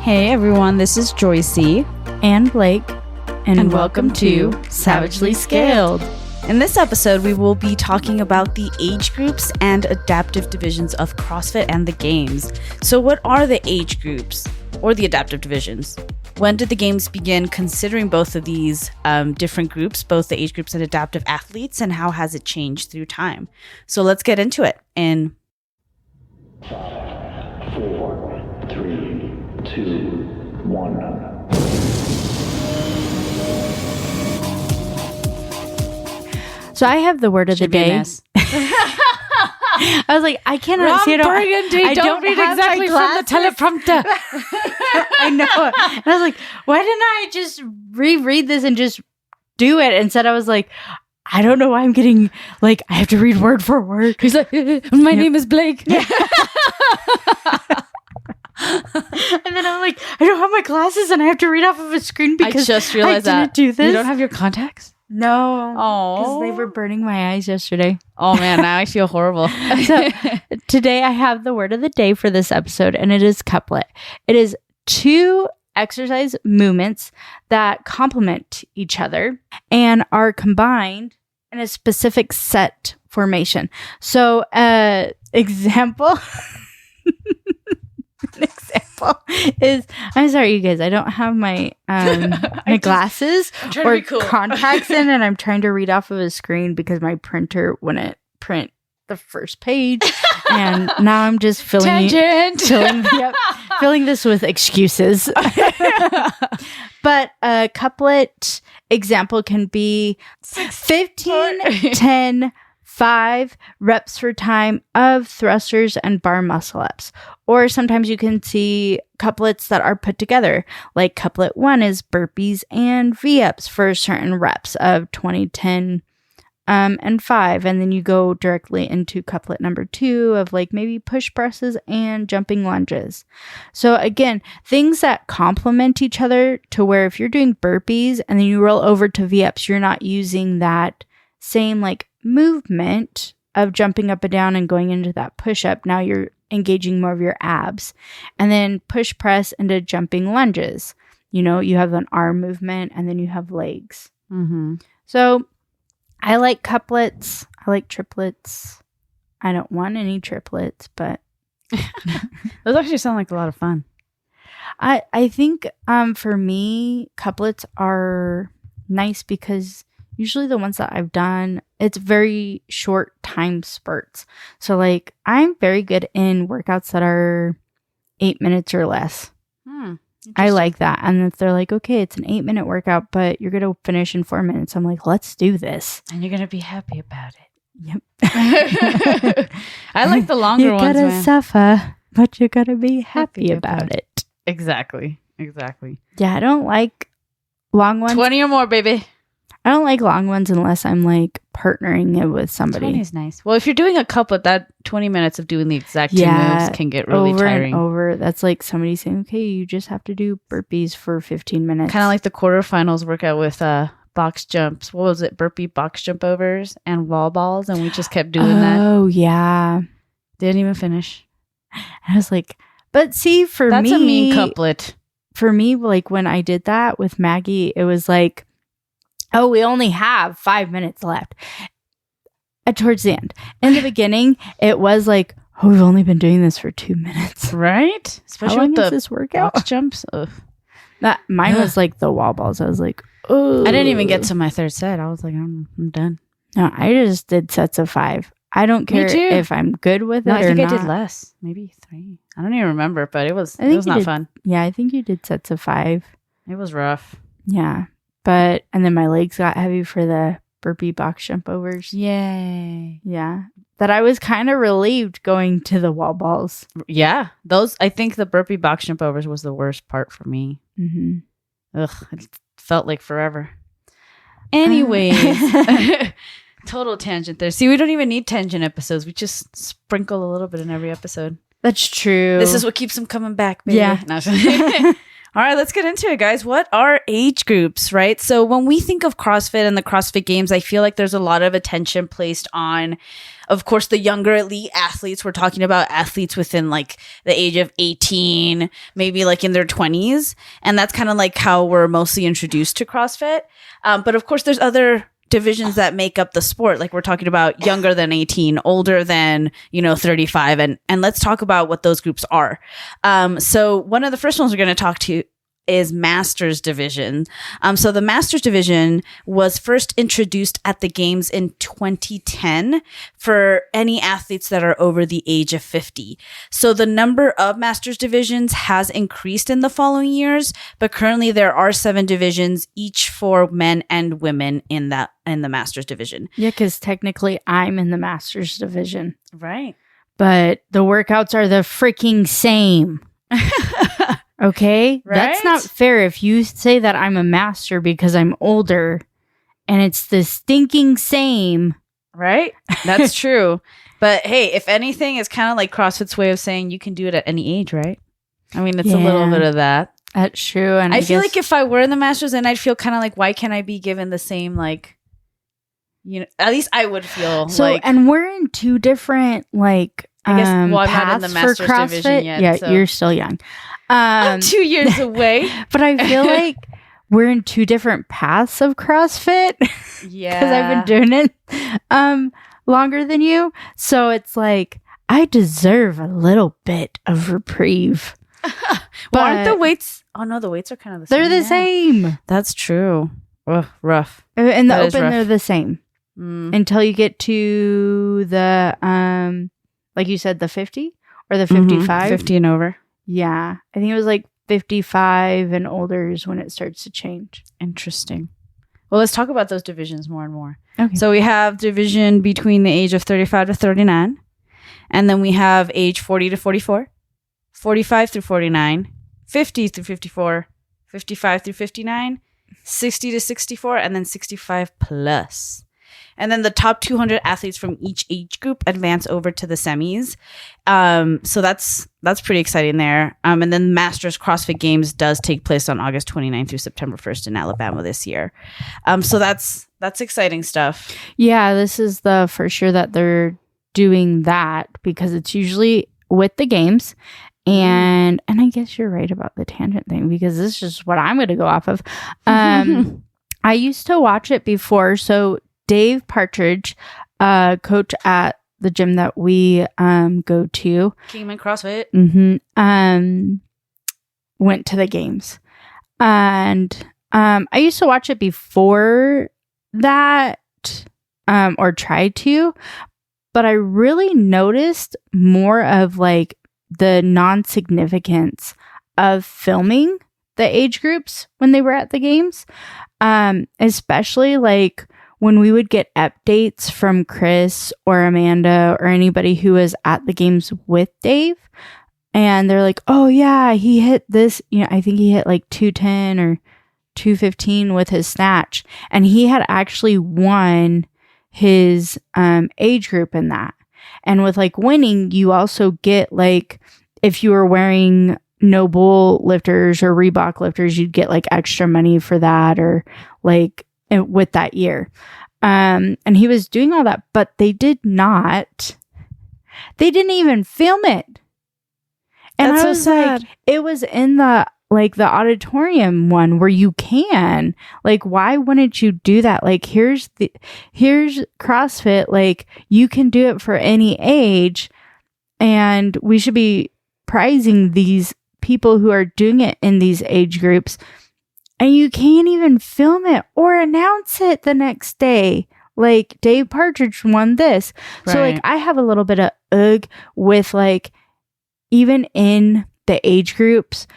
Hey everyone, this is Joyce and Blake, and welcome to Savagely Scaled. In this episode, we will be talking about the age groups and adaptive divisions of CrossFit and the games. So what are the age groups or the adaptive divisions? When did the games begin considering both of these different groups, both the age groups and adaptive athletes, and how has it changed through time? So let's get into it. In 5, 4, 3, 2, 1. So I have the word of the day. I was like, I cannot see it. I don't read exactly from the teleprompter. I know. And I was like, why didn't I just reread this and just do it? Instead, I was like, I don't know why I'm getting, like, I have to read word for word. He's like, my name is Blake. Yeah. And then I'm like, I don't have my glasses and I have to read off of a screen because I just realized I didn't do this. You don't have your contacts? No. Oh. Because they were burning my eyes yesterday. Oh, man. Now I feel horrible. So today I have the word of the day for this episode, and it is couplet. It is 2 exercise movements that complement each other and are combined in a specific set formation. So, example... An example is, I'm sorry, you guys, I don't have my my glasses or contacts in, and I'm trying to read off of a screen because my printer wouldn't print the first page, and now I'm just filling this with excuses. But a couplet example can be 15, 10, 5 reps for time of thrusters and bar muscle ups. Or sometimes you can see couplets that are put together. Like couplet 1 is burpees and V-ups for certain reps of 20, 10, and 5. And then you go directly into couplet number 2 of like maybe push presses and jumping lunges. So again, things that complement each other to where if you're doing burpees and then you roll over to V-ups, you're not using that same like movement of jumping up and down and going into that push-up. Now you're engaging more of your abs. And then push press into jumping lunges. You know, you have an arm movement and then you have legs. Mm-hmm. So I like couplets. I like triplets. I don't want any triplets, but those actually sound like a lot of fun. I think for me, couplets are nice because usually the ones that I've done, it's very short time spurts. So like I'm very good in workouts that are 8 minutes or less. I like that. And if they're like, okay, it's an 8-minute workout, but you're going to finish in 4 minutes. I'm like, let's do this. And you're going to be happy about it. Yep. I like the longer ones. You got to suffer, but you got to be happy about it. Exactly. Yeah, I don't like long ones. 20 or more, baby. I don't like long ones unless I'm like partnering it with somebody. 20 is nice. Well, if you're doing a couplet, that 20 minutes of doing the exact 2 moves can get really tiring. And over. That's like somebody saying, okay, you just have to do burpees for 15 minutes. Kind of like the quarterfinals workout with box jumps. What was it? Burpee box jump overs and wall balls. And we just kept doing that. Oh, yeah. Didn't even finish. I was like, but see, That's a mean couplet. For me, like when I did that with Maggie, it was like, oh, we only have 5 minutes left. Towards the end. In the beginning, it was like, oh, we've only been doing this for 2 minutes. Right? Especially How long with is this workout? Box jumps. Ugh. Mine was like the wall balls. I was like, oh. I didn't even get to my 3rd set. I was like, I'm done. No, I just did sets of 5. I don't care if I'm good with it or not. I think I did less. Maybe 3. I don't even remember, but it was not fun. Yeah, I think you did sets of 5. It was rough. Yeah. And then my legs got heavy for the burpee box jump overs. Yay. Yeah. That I was kind of relieved going to the wall balls. Yeah. I think the burpee box jump overs was the worst part for me. Mm-hmm. Ugh. It felt like forever. Anyways. Total tangent there. See, we don't even need tangent episodes. We just sprinkle a little bit in every episode. That's true. This is what keeps them coming back, baby. Yeah. No, All right, let's get into it, guys. What are age groups, right? So when we think of CrossFit and the CrossFit Games, I feel like there's a lot of attention placed on, of course, the younger elite athletes. We're talking about athletes within like the age of 18, maybe like in their 20s. And that's kind of like how we're mostly introduced to CrossFit. But of course, there's other divisions that make up the sport. Like we're talking about younger than 18, older than, 35. And let's talk about what those groups are. So one of the first ones we're going to talk to is Masters Division. So the Masters Division was first introduced at the Games in 2010 for any athletes that are over the age of 50. So the number of Masters Divisions has increased in the following years, but currently there are 7 divisions, each for men and women in the Masters Division. Yeah, because technically I'm in the Masters Division. Right. But the workouts are the freaking same. Okay? Right? That's not fair if you say that I'm a master because I'm older and it's the stinking same. Right? That's true. But hey, if anything, it's kind of like CrossFit's way of saying you can do it at any age, right? I mean, it's a little bit of that. That's true. And I feel like if I were in the Masters, then I'd feel kind of like, why can't I be given the same, like, at least I would feel so, like. and we're in 2 different, like, I guess, well, I'm not in paths the for Masters CrossFit. Division yet. Yeah, so. you're still young. I'm 2 years away. But I feel like we're in 2 different paths of CrossFit. Yeah. Because I've been doing it longer than you. So it's like, I deserve a little bit of reprieve. Well, aren't the weights? Oh, no, the weights are kind of the same. They're the same. That's true. Ugh, rough. In the That is open, rough. they're the same. Until you get to the, like you said, the 50 or the 55. 50 and over. Yeah. I think it was like 55 and older is when it starts to change. Interesting. Well, let's talk about those divisions more and more. Okay. So we have division between the age of 35 to 39. And then we have age 40 to 44, 45 through 49, 50 through 54, 55 through 59, 60 to 64, and then 65 plus. And then the top 200 athletes from each age group advance over to the semis. So that's pretty exciting there. And then Masters CrossFit Games does take place on August 29th through September 1st in Alabama this year. So that's exciting stuff. Yeah, this is the first year that they're doing that because it's usually with the games. And I guess you're right about the tangent thing because this is just what I'm going to go off of. I used to watch it before. So Dave Partridge, coach at the gym that we go to, Kingman CrossFit, went to the games, and I used to watch it before that, or tried to, but I really noticed more of like the non-significance of filming the age groups when they were at the games, especially like when we would get updates from Chris or Amanda or anybody who was at the games with Dave, and they're like, oh yeah, he hit this, I think he hit like 210 or 215 with his snatch, and he had actually won his age group in that. And with like winning, you also get like, if you were wearing Noble lifters or Reebok lifters, you'd get like extra money for that, or like with that year. And he was doing all that, but they didn't even film it. And That's I so was sad. like, it was in the auditorium one where you can, like, why wouldn't you do that? Like, here's CrossFit, like, you can do it for any age, and we should be prizing these people who are doing it in these age groups. And you can't even film it or announce it the next day. Like, Dave Partridge won this. Right. So, like, I have a little bit of ugh with, like, even in the age groups,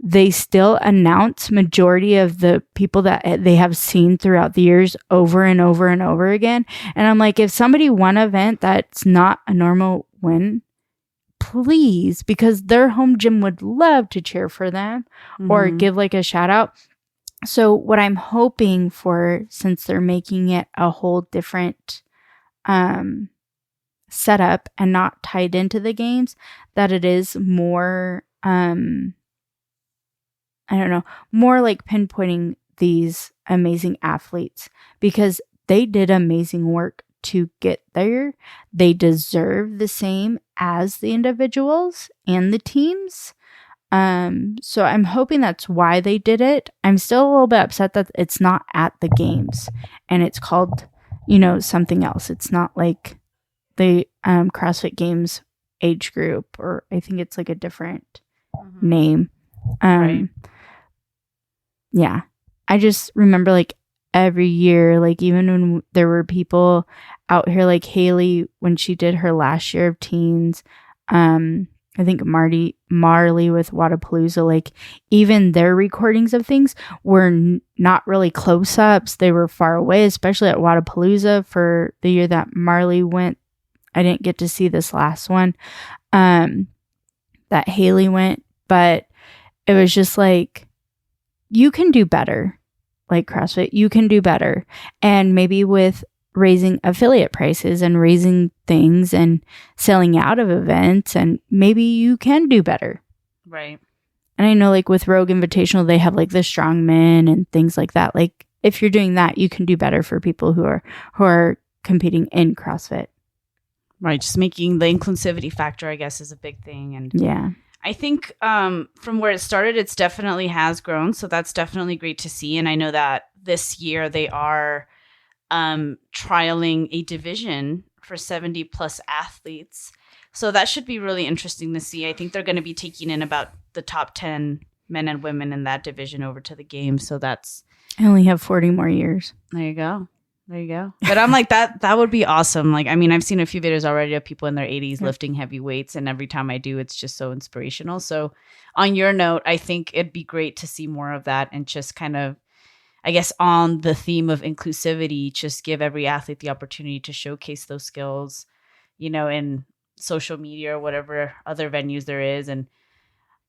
they still announce majority of the people that they have seen throughout the years over and over and over again. And I'm like, if somebody won an event that's not a normal win, please, because their home gym would love to cheer for them or give like a shout out. So what I'm hoping for, since they're making it a whole different setup and not tied into the games, that it is more I don't know, more like pinpointing these amazing athletes because they did amazing work to get there. They deserve the same as the individuals and the teams. So I'm hoping that's why they did it. I'm still a little bit upset that it's not at the games and it's called, something else. It's not like the CrossFit Games age group, or I think it's like a different name. Right. Yeah. I just remember like every year, like even when there were people out here like Haley, when she did her last year of teens, I think Marley with Wadapalooza, like even their recordings of things were not really close-ups. They were far away, especially at Wadapalooza for the year that Marley went. I didn't get to see this last one that Haley went, but it was just like, you can do better. Like CrossFit, you can do better. And maybe with raising affiliate prices and raising things and selling out of events, and maybe you can do better. Right. And I know like with Rogue Invitational, they have like the strong men and things like that. Like if you're doing that, you can do better for people who are competing in CrossFit. Right. Just making the inclusivity factor, I guess, is a big thing. And yeah, I think from where it started, it's definitely has grown. So that's definitely great to see. And I know that this year they are trialing a division for 70 plus athletes. So that should be really interesting to see. I think they're going to be taking in about the top 10 men and women in that division over to the games. So that's... I only have 40 more years. There you go. There you go. But I'm like, that would be awesome. Like, I mean, I've seen a few videos already of people in their 80s lifting heavy weights. And every time I do, it's just so inspirational. So on your note, I think it'd be great to see more of that and just kind of, I guess, on the theme of inclusivity, just give every athlete the opportunity to showcase those skills, in social media or whatever other venues there is. And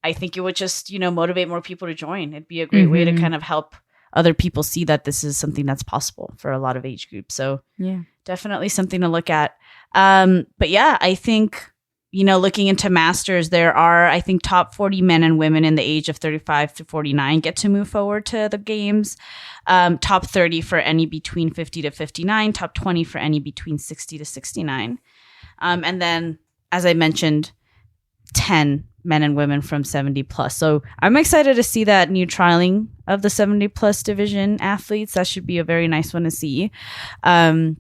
I think it would just, motivate more people to join. It'd be a great way to kind of help other people see that this is something that's possible for a lot of age groups. So yeah, definitely something to look at. But yeah, I think, looking into masters, there are, I think, top 40 men and women in the age of 35 to 49 get to move forward to the games. Top 30 for any between 50 to 59, top 20 for any between 60 to 69. And then, as I mentioned, 10 men and women from 70 plus. So I'm excited to see that new trialing of the 70 plus division athletes. That should be a very nice one to see. But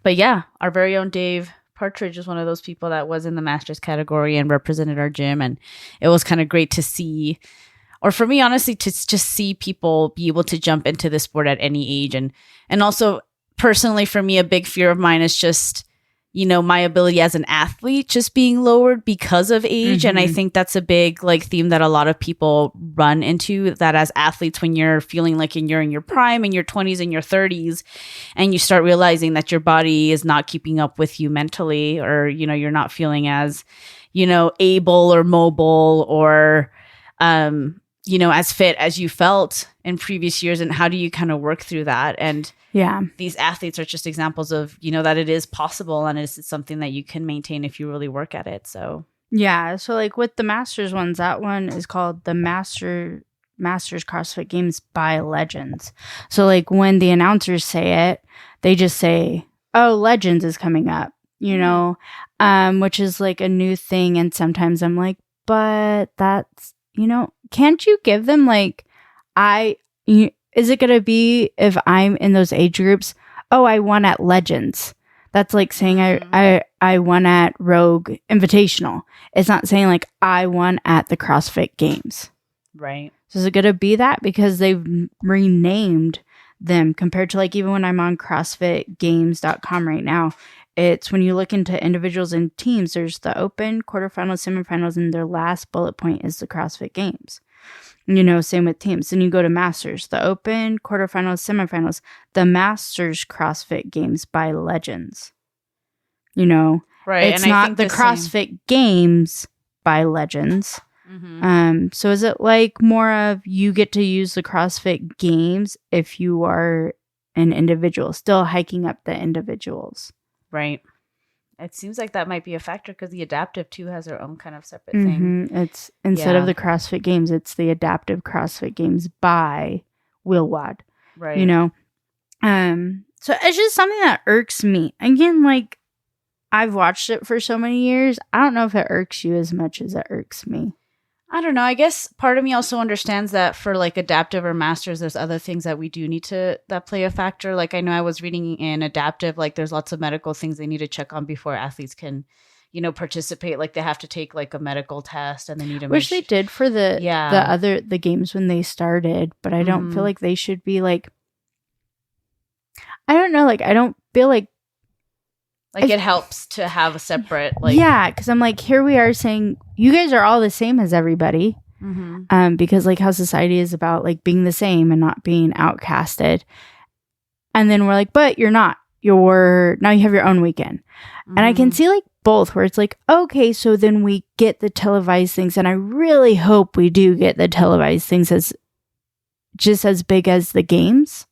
yeah, our very own Dave Partridge is one of those people that was in the masters category and represented our gym. And it was kind of great to see, or for me, honestly, to just see people be able to jump into the sport at any age. And also personally, for me, a big fear of mine is just, my ability as an athlete just being lowered because of age. And I think that's a big theme that a lot of people run into, that as athletes, when you're feeling like you're in your prime, in your 20s and your 30s, and you start realizing that your body is not keeping up with you mentally, or, you're not feeling as, able or mobile or, as fit as you felt in previous years. And how do you kind of work through that? And yeah, these athletes are just examples of, that it is possible and it's something that you can maintain if you really work at it. So yeah. So with the Masters ones, that one is called the Masters CrossFit Games by Legends. So when the announcers say it, they just say, oh, Legends is coming up, which is a new thing. And sometimes I'm like, but that's, can't you give them is it going to be, if I'm in those age groups, oh, I won at Legends. That's like saying I won at Rogue Invitational. It's not saying I won at the CrossFit Games. Right. So is it going to be that? Because they've renamed them compared to even when I'm on CrossFitGames.com right now. It's when you look into individuals and teams, there's the open, quarterfinals, semifinals, and their last bullet point is the CrossFit Games. Same with teams. Then you go to Masters, the open, quarterfinals, semifinals, the Masters CrossFit Games by Legends. Right. It's not the CrossFit Games by Legends. So is it more of you get to use the CrossFit Games if you are an individual, still hiking up the individuals? Right. It seems like that might be a factor because the adaptive too has their own kind of separate thing. It's instead of the CrossFit Games, it's the Adaptive CrossFit Games by WheelWOD. Right. You know? So it's just something that irks me. Again, like, I've watched it for so many years. I don't know if it irks you as much as it irks me. I don't know. I guess part of me also understands that for like adaptive or masters, there's other things that we do need to, that play a factor. Like I know I was reading in adaptive, like there's lots of medical things they need to check on before athletes can, you know, participate. Like they have to take like a medical test and they need to Which they did for the games when they started, but I don't feel like they should be like, I don't know, like I don't feel like it helps to have a separate, like... Yeah, because I'm like, here we are saying, you guys are all the same as everybody. Because, like, how society is about, like, being the same and not being outcasted. And then we're like, but you're not. Now you have your own weekend. And I can see, like, both, where it's like, okay, so then we get the televised things. And I really hope we do get the televised things as just as big as the games.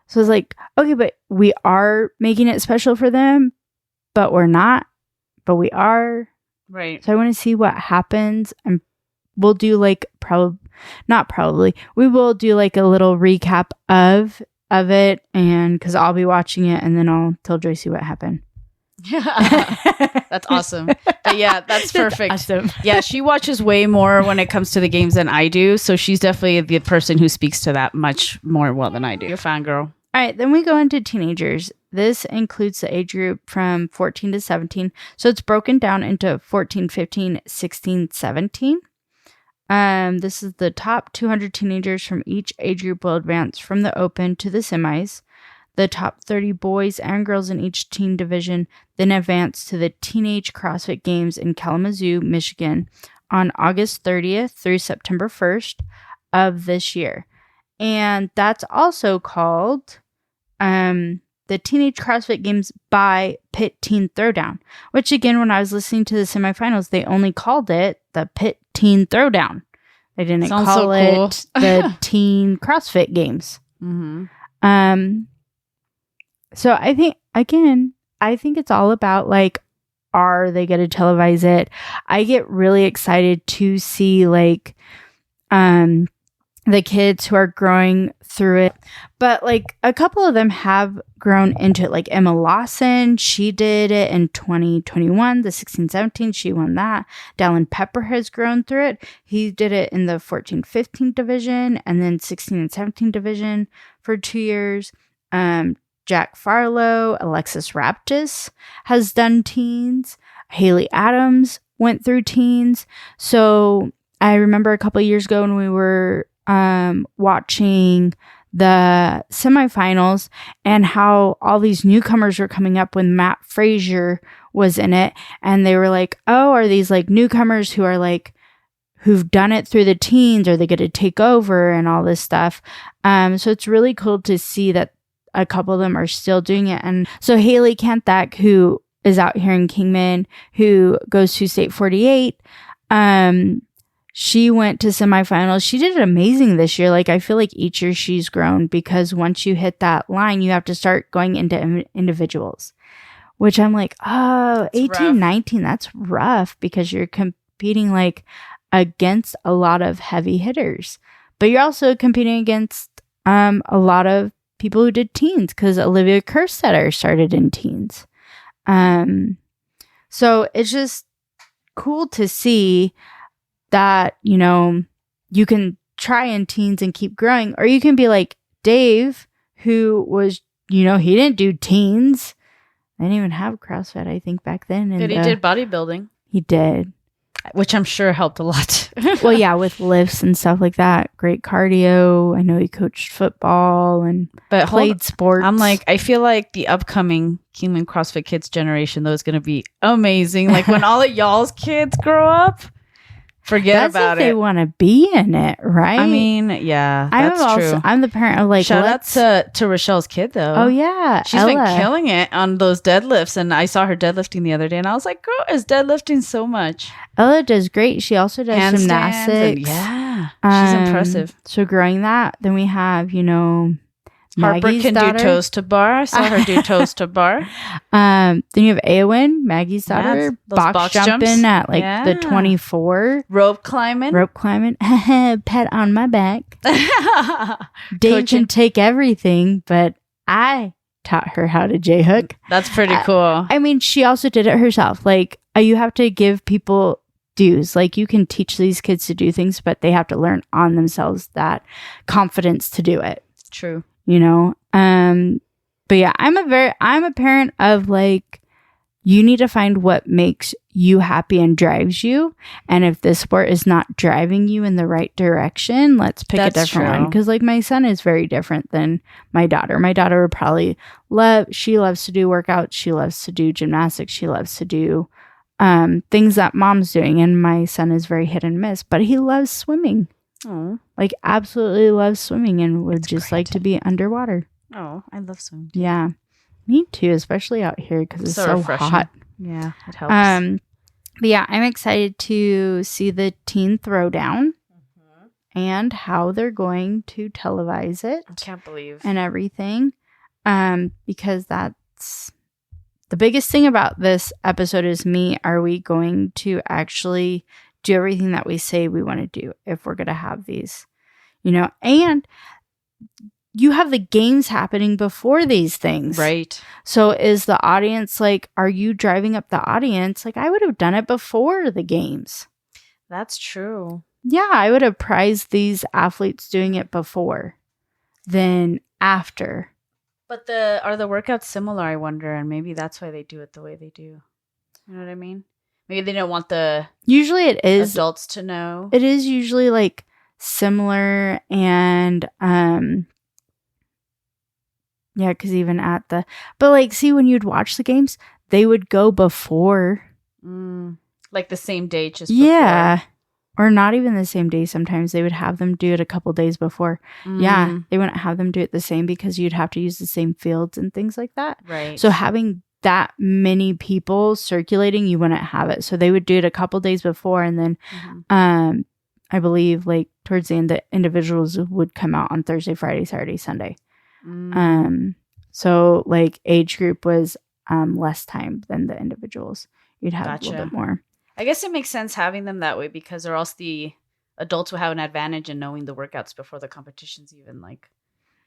So it's like, okay, but we are making it special for them, but we're not, but we are. Right. So I want to see what happens. And we'll do like we will do like a little recap of it. And cause I'll be watching it and then I'll tell Joyce what happened. That's awesome. But yeah, that's perfect. That's awesome. Yeah, she watches way more when it comes to the games than I do. So she's definitely the person who speaks to that much more well than I do. You're a fangirl. All right, then we go into teenagers. This includes the age group from 14 to 17. So it's broken down into 14, 15, 16, 17. This is the top 200 teenagers from each age group will advance from the open to the semis. The top 30 boys and girls in each teen division then advance to the Teenage CrossFit Games in Kalamazoo, Michigan on August 30th through September 1st of this year. And that's also called the Teenage CrossFit Games by Pitt Teen Throwdown, which again, when I was listening to the semifinals, they only called it the Pitt Teen Throwdown. They didn't call it the Teen CrossFit Games. So I think, again, it's all about like, are they going to televise it? I get really excited to see like, the kids who are growing through it. But like a couple of them have grown into it. Like Emma Lawson, she did it in 2021, the 16-17, she won that. Dallin Pepper has grown through it. He did it in the 14-15 division and then 16 and 17 division for 2 years. Jack Farlow, Alexis Raptis has done teens. Haley Adams went through teens. So I remember a couple of years ago when we were watching the semifinals and how all these newcomers were coming up when Matt Frazier was in it. And they were like, oh, are these like newcomers who are like, who've done it through the teens? Are they going to take over and all this stuff? So it's really cool to see that a couple of them are still doing it. And so Haley Kanthak, who is out here in Kingman, who goes to State 48, she went to semifinals. She did amazing this year. Like, I feel like each year she's grown because once you hit that line, you have to start going into individuals, which I'm like, oh, that's 18, rough. 19, that's rough because you're competing like against a lot of heavy hitters, but you're also competing against a lot of people who did teens because Olivia Kerstetter started in teens. So it's just cool to see that, you know, you can try in teens and keep growing, or you can be like Dave, who was, you know, he didn't do teens. They didn't even have CrossFit, I think, back then. And, but he did bodybuilding. He did. Which I'm sure helped a lot. Well, yeah, with lifts and stuff like that. Great cardio. I know he coached football and played sports. I'm like, I feel like the upcoming Kingman CrossFit Kids generation, though, is going to be amazing. Like when all of y'all's kids grow up, forget about it. They want to be in it, right? I mean, yeah, that's true. I'm the parent of like, shout out to Rochelle's kid though. Oh yeah, she's been killing it on those deadlifts, and I saw her deadlifting the other day, and I was like, girl is deadlifting so much. Ella does great. She also does handstands gymnastics. Yeah, she's impressive. So growing that, then we have, you know, Harper Maggie's can daughter. do toes to bar. I saw her do toes to bar. Then you have Eowyn, Maggie's Yeah, daughter, those box jumping jumps. at like the Yeah. 24. Rope climbing. Pat on my back. Dave Coaching. can take everything, but I taught her how to J-hook. That's pretty cool. I mean, she also did it herself. Like, you have to give people dues. Like, you can teach these kids to do things, but they have to learn on themselves that confidence to do it. True. You know? But yeah, I'm a parent of like, you need to find what makes you happy and drives you. And if this sport is not driving you in the right direction, let's pick a That's different true. one. Because like my son is very different than my daughter. My daughter would probably she loves to do workouts. She loves to do gymnastics. She loves to do things that mom's doing. And my son is very hit and miss, but he loves swimming. Oh, Like absolutely loves swimming and would That's just great. like to be underwater. oh, I love swimming. Yeah. Me too, especially out here because it's so refreshing. hot. Yeah, it helps. But yeah, I'm excited to see the teen Throwdown and how they're going to televise it I can't believe. and everything. Because that's the biggest thing about this episode is are we going to actually do everything that we say we want to do if we're going to have these, you know? And you have the games happening before these things. Right. So is the audience like, are you driving up the audience? Like, I would have done it before the games. That's true. Yeah, I would have prized these athletes doing it before than after. But are the workouts similar, I wonder, and maybe that's why they do it the way they do. You know what I mean? Maybe they don't want the Usually it is. adults to know. It is usually like similar and yeah, because even at but like, see, when you'd watch the games, they would go before. Like the same day, just before. Yeah. Or not even the same day. Sometimes they would have them do it a couple days before. Yeah. They wouldn't have them do it the same because you'd have to use the same fields and things like that. Right. So having that many people circulating, you wouldn't have it. So they would do it a couple days before. And then I believe like towards the end, the individuals would come out on Thursday, Friday, Saturday, Sunday. So like age group was less time than the individuals. You'd have a little bit more. I guess it makes sense having them that way because or else the adults will have an advantage in knowing the workouts before the competition's even like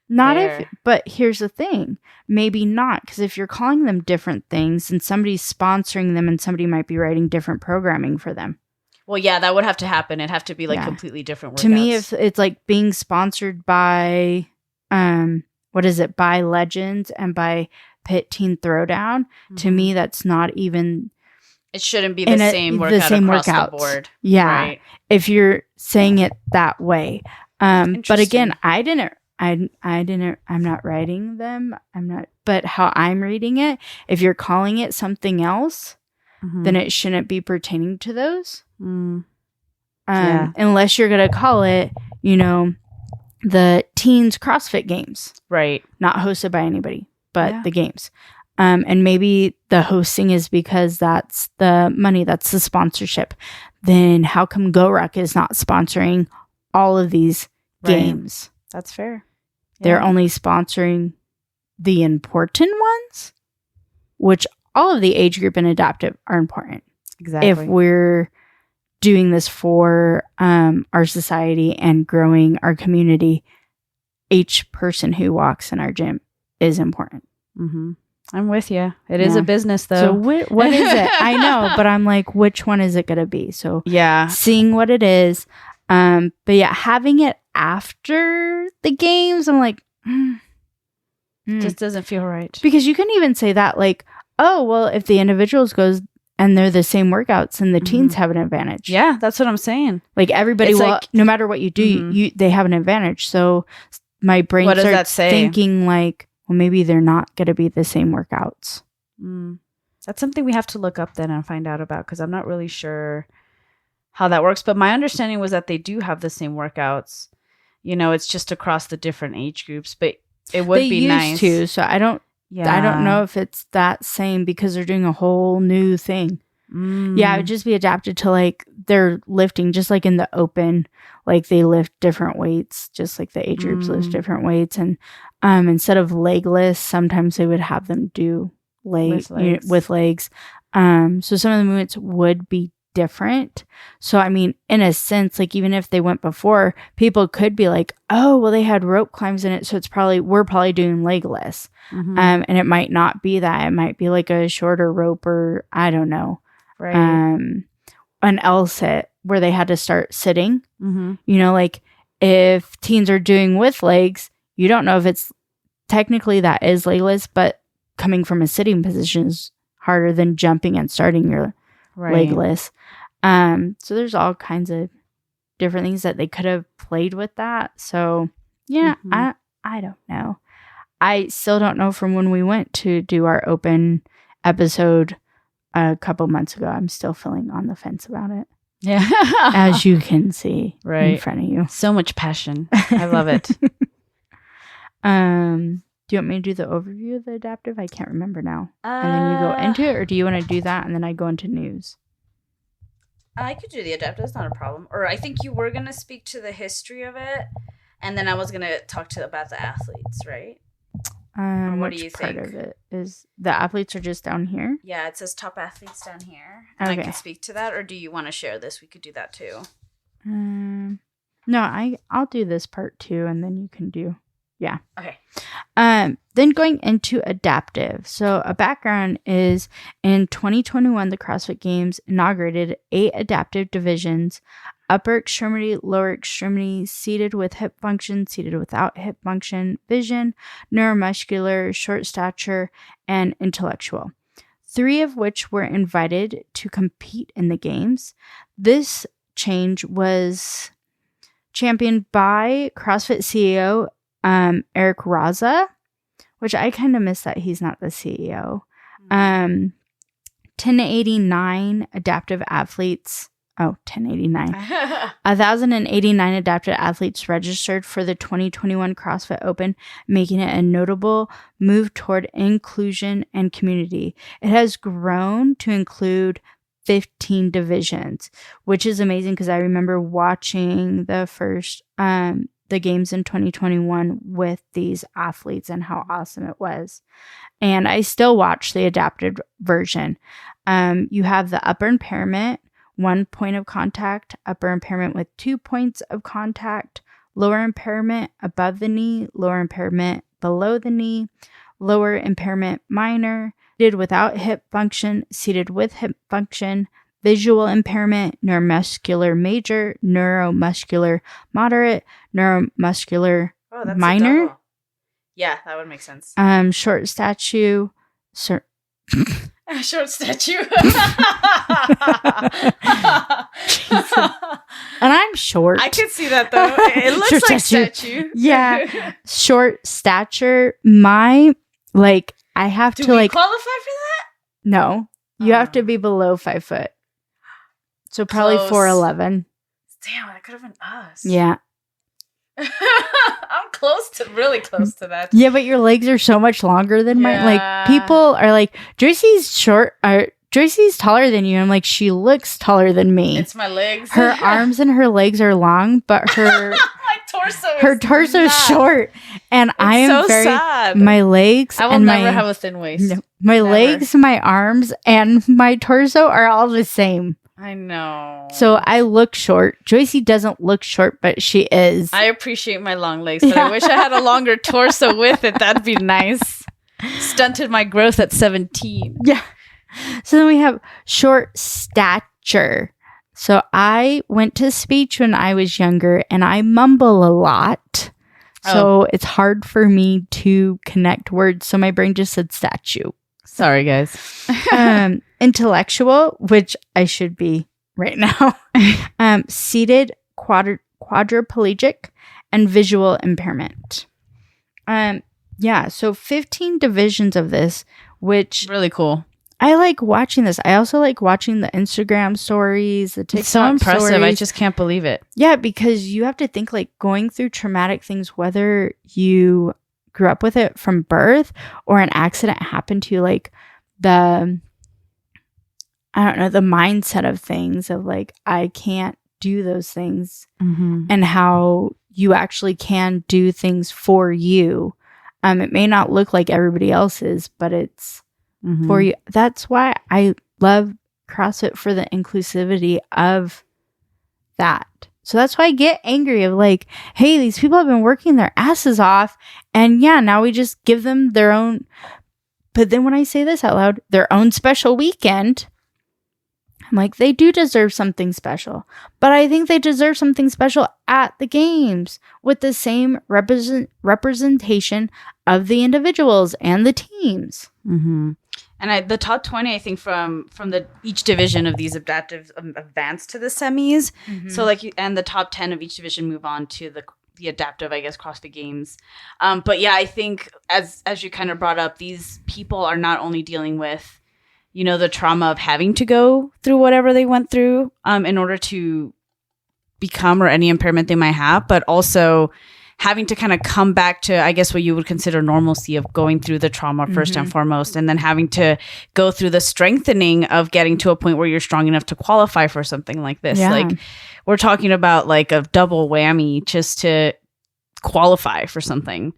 not there. But here's the thing, maybe not, because if you're calling them different things and somebody's sponsoring them and somebody might be writing different programming for them. Well, yeah, that would have to happen. It'd have to be like completely different workouts. To me, if it's like being sponsored by what is it, by Legends and by Pitt Teen Throwdown, to me that's not even. It shouldn't be the same workout across the board. Yeah. Right. If you're saying it that way. But again, I'm not writing them. But how I'm reading it, if you're calling it something else, then it shouldn't be pertaining to those. Unless you're going to call it, the teens CrossFit games. Right. Not hosted by anybody, but the games. And maybe the hosting is because that's the money, that's the sponsorship. Then how come GoRuck is not sponsoring all of these games? That's fair. They're only sponsoring the important ones, which all of the age group and adaptive are important. Exactly. If we're doing this for our society and growing our community, each person who walks in our gym is important. I'm with you. It is a business, though. So what is it? I know, but I'm like, which one is it going to be? So seeing what it is. But yeah, having it after the games, I'm like, just doesn't feel right. Because you can even say that like, oh, well, if the individuals goes and they're the same workouts and the teens have an advantage. Yeah, that's what I'm saying. Like everybody will, no matter what you do, they have an advantage. So my brain starts thinking like, well, maybe they're not going to be the same workouts. That's something we have to look up then and find out about because I'm not really sure how that works. But my understanding was that they do have the same workouts. It's just across the different age groups. But it would be nice to. So I don't know if it's that same because they're doing a whole new thing. Yeah, it would just be adapted to like their lifting, just like in the open, like they lift different weights, just like the age groups lift different weights. And instead of legless, sometimes they would have them do with legs. So some of the movements would be different. So I mean, in a sense, like even if they went before, people could be like, oh, well, they had rope climbs in it, so we're probably doing legless. And it might not be that. It might be like a shorter rope, or I don't know. Right. An L sit where they had to start sitting. You know, like if teens are doing with legs, you don't know if it's technically that is legless, but coming from a sitting position is harder than jumping and starting your legless. So there's all kinds of different things that they could have played with that. So yeah, I don't know. I still don't know from when we went to do our open episode a couple months ago. I'm still feeling on the fence about it. Yeah. As you can see right in front of you. So much passion. I love it. Do you want me to do the overview of the adaptive? I can't remember now. And then you go into it, or do you want to do that and then I go into news? I could do the adaptive. That's not a problem. Or I think you were going to speak to the history of it, and then I was going to talk about the athletes, right? What do you think? Part of it is the athletes are just down here? Yeah, it says top athletes down here. And Okay. I can speak to that, or do you want to share this? We could do that too. No, I'll do this part too, and then you can do. Yeah. Okay. Then going into adaptive. So a background is in 2021, the CrossFit Games inaugurated 8 adaptive divisions: upper extremity, lower extremity, seated with hip function, seated without hip function, vision, neuromuscular, short stature, and intellectual. 3 of which were invited to compete in the games. This change was championed by CrossFit CEO Eric Raza, which I kind of miss that he's not the CEO. 1089 adaptive athletes. Oh, 1089. 1,089 adaptive athletes registered for the 2021 CrossFit Open, making it a notable move toward inclusion and community. It has grown to include 15 divisions, which is amazing because I remember watching the first the games in 2021 with these athletes and how awesome it was. And I still watch the adapted version. You have the upper impairment, 1 point of contact, upper impairment with 2 points of contact, lower impairment above the knee, lower impairment below the knee, lower impairment minor, seated without hip function, seated with hip function, visual impairment, neuromuscular major, neuromuscular moderate, neuromuscular minor. Yeah, that would make sense. Short stature. Short statue. And I'm short. I can see that though. It looks Short like stature. statue. Yeah. Short stature. I have Do to we qualify for that? No. You have to be below 5 foot. So probably Close. 4'11". Damn, that could have been us. Yeah. I'm really close to that. Yeah, but your legs are so much longer than mine. Like, Yeah. people are like, Joyce's taller than you. I'm like, she looks taller than me. It's my legs. Her arms and her legs are long, but my torso. her torso is short. And I am so very sad. my legs I will and never have a thin waist. no, my Never. legs, my arms, and my torso are all the same. I know. So I look short. Joycey doesn't look short, but she is. I appreciate my long legs, but I wish I had a longer torso with it. That'd be nice. Stunted my growth at 17. Yeah. So then we have short stature. So I went to speech when I was younger and I mumble a lot. So it's hard for me to connect words. So my brain just said statue. Sorry, guys. Intellectual, which I should be right now. Seated, quadriplegic, and visual impairment. Yeah, so 15 divisions of this, which Really cool. I like watching this. I also like watching the Instagram stories, the TikTok It's so impressive. stories. I just can't believe it. Yeah, because you have to think like going through traumatic things, whether you grew up with it from birth or an accident happened to you, like I don't know, the mindset of things of like, I can't do those things, and how you actually can do things for you. It may not look like everybody else's, but it's for you. That's why I love CrossFit, for the inclusivity of that. So that's why I get angry of like, hey, these people have been working their asses off, and yeah, now we just give them their own. But then when I say this out loud, their own special weekend, I'm like, they do deserve something special. But I think they deserve something special at the games with the same representation of the individuals and the teams. And the top 20, I think, from the each division of these adaptive advance to the semis. So like, and the top 10 of each division move on to the adaptive, I guess, CrossFit games. But yeah, I think as you kind of brought up, these people are not only dealing with, you know, the trauma of having to go through whatever they went through in order to become, or any impairment they might have, but also having to kind of come back to, I guess, what you would consider normalcy of going through the trauma first and foremost, and then having to go through the strengthening of getting to a point where you're strong enough to qualify for something like this. Yeah. Like, we're talking about like a double whammy just to qualify for something.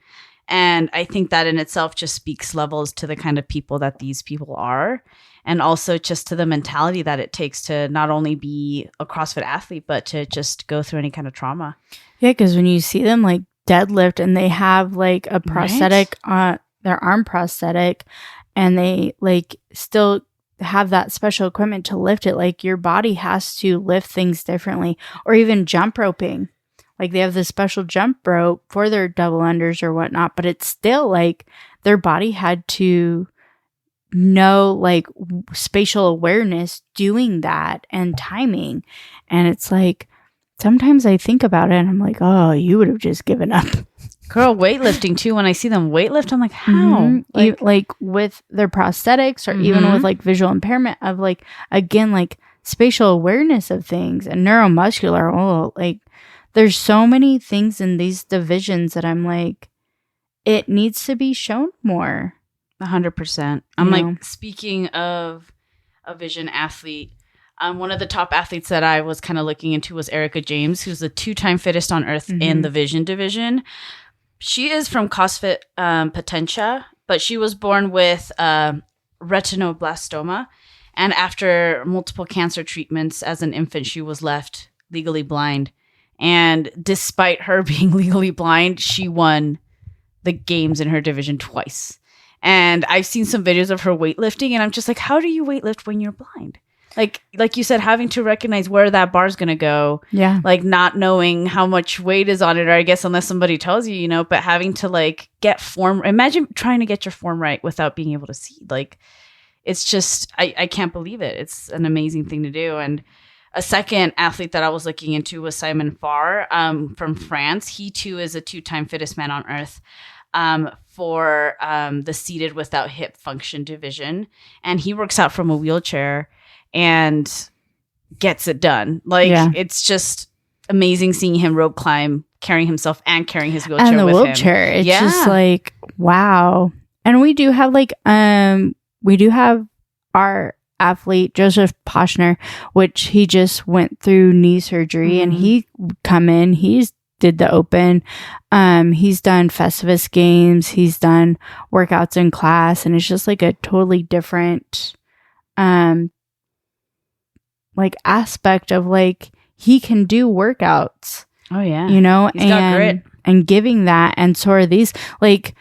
And I think that in itself just speaks levels to the kind of people that these people are, and also just to the mentality that it takes to not only be a CrossFit athlete, but to just go through any kind of trauma. Yeah, because when you see them like deadlift and they have like a prosthetic on their arm prosthetic, and they like still have that special equipment to lift it, like your body has to lift things differently. Or even jump roping. Like they have this special jump rope for their double unders or whatnot, but it's still like their body had to know like spatial awareness doing that and timing. And it's like, sometimes I think about it and I'm like, oh, you would have just given up. Girl, weightlifting too. When I see them weightlift, I'm like, how? Like with their prosthetics, or even with like visual impairment of like, again, like spatial awareness of things and neuromuscular. Oh, like there's so many things in these divisions that I'm like, it needs to be shown more. 100%. I'm like, speaking of a vision athlete, one of the top athletes that I was kind of looking into was Erica James, who's the 2-time fittest on earth in the vision division. She is from CrossFit Potentia, but she was born with retinoblastoma. And after multiple cancer treatments as an infant, she was left legally blind. And despite her being legally blind, she won the games in her division twice. And I've seen some videos of her weightlifting, and I'm just like, how do you weightlift when you're blind? Like you said, having to recognize where that bar's going to go. Yeah. Like not knowing how much weight is on it, or I guess unless somebody tells you, you know, but having to like get form. Imagine trying to get your form right without being able to see. Like, it's just, I can't believe it. It's an amazing thing to do. And a second athlete that I was looking into was Simon Farr from France. He too is a 2-time fittest man on earth for the seated without hip function division. And he works out from a wheelchair and gets it done. Like, it's just amazing seeing him rope climb, carrying himself and carrying his wheelchair and the with wheelchair. him. It's just like, wow. And we do have like, our athlete, Joseph Poshner, which he just went through knee surgery and he did the open. He's done Festivus games. He's done workouts in class, and it's just like a totally different, like aspect of like, he can do workouts. Oh yeah. You know, He's got grit. And giving that. And so are these, like,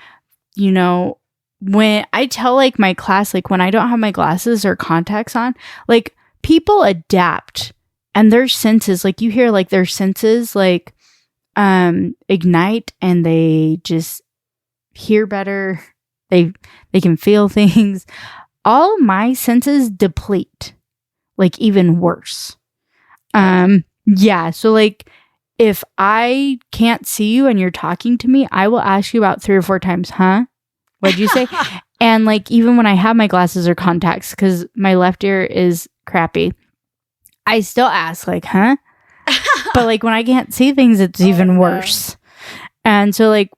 you know, when I tell like my class, like when I don't have my glasses or contacts on, like people adapt and their senses, like you hear like their senses like ignite, and they just hear better. They can feel things. All my senses deplete, like even worse. Yeah. So like if I can't see you and you're talking to me, I will ask you about 3 or 4 times, huh? What'd you say? And like, even when I have my glasses or contacts, because my left ear is crappy, I still ask like, huh? But like when I can't see things, it's even worse. And so like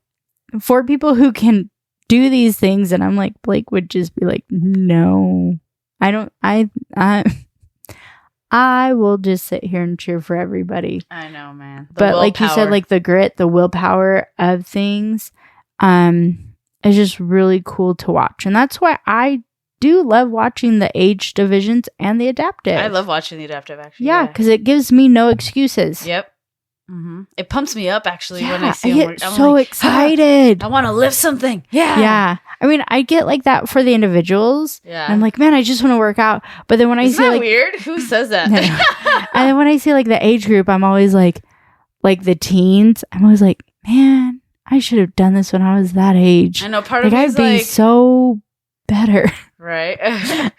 for people who can do these things, and I'm like, Blake would just be like, no, I will just sit here and cheer for everybody. I know, man. But like you said, like the grit, the willpower of things, is just really cool to watch. And that's why I do love watching the age divisions and the adaptive. I love watching the adaptive, actually. Yeah, because it gives me no excuses. Yep. Mm-hmm. It pumps me up, actually, when I Yeah, see I them. get so excited. I want to lift something. Yeah. Yeah. I mean, I get like that for the individuals. Yeah. I'm like, man, I just want to work out. But then when I Isn't see that like weird? Who says that? and then when I see like the age group, I'm always like the teens, I'm always like, man, I should have done this when I was that age. I know, part Like of me I'd is be like, so better. right? Part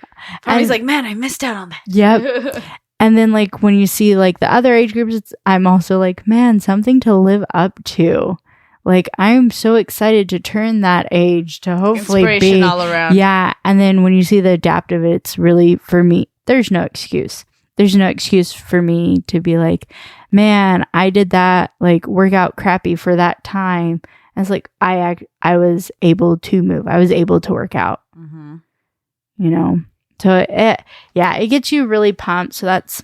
of me's like, man, I missed out on that. Yep. And then like when you see like the other age groups, I'm also like, man, something to live up to. Like I'm so excited to turn that age to hopefully Inspiration be all around. Yeah. And then when you see the adaptive, it's really, for me, there's no excuse. There's no excuse for me to be like, man, I did that like workout crappy for that time. And it's like I was able to move. I was able to work out. Mm-hmm. You know. So it gets you really pumped. So that's,